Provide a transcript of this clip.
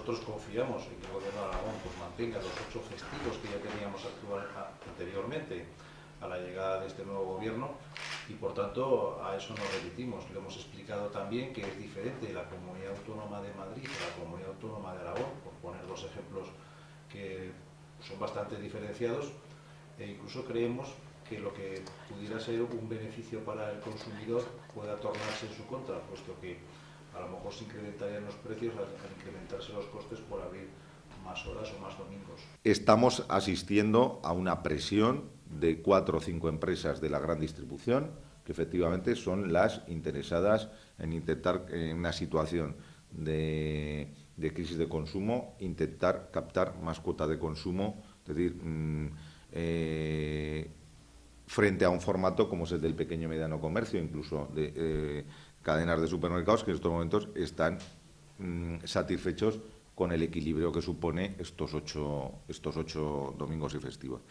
nosotros confiamos en que el Gobierno de Aragón pues, mantenga los 8 festivos que ya teníamos anteriormente a la llegada de este nuevo Gobierno y, por tanto, a eso nos remitimos. Le hemos explicado también que es diferente la Comunidad Autónoma de Madrid a la Comunidad Autónoma de Aragón, por poner dos ejemplos que son bastante diferenciados, e incluso creemos que lo que pudiera ser un beneficio para el consumidor pueda tornarse en su contra, puesto que a lo mejor se incrementarían los precios al incrementarse los costes por abrir más horas o más domingos. Estamos asistiendo a una presión de 4 o 5 empresas de la gran distribución, que efectivamente son las interesadas en intentar, en una situación de crisis de consumo, intentar captar más cuota de consumo, es decir, frente a un formato como es el del pequeño y mediano comercio, incluso de cadenas de supermercados que en estos momentos están satisfechos con el equilibrio que supone estos ocho domingos y festivos.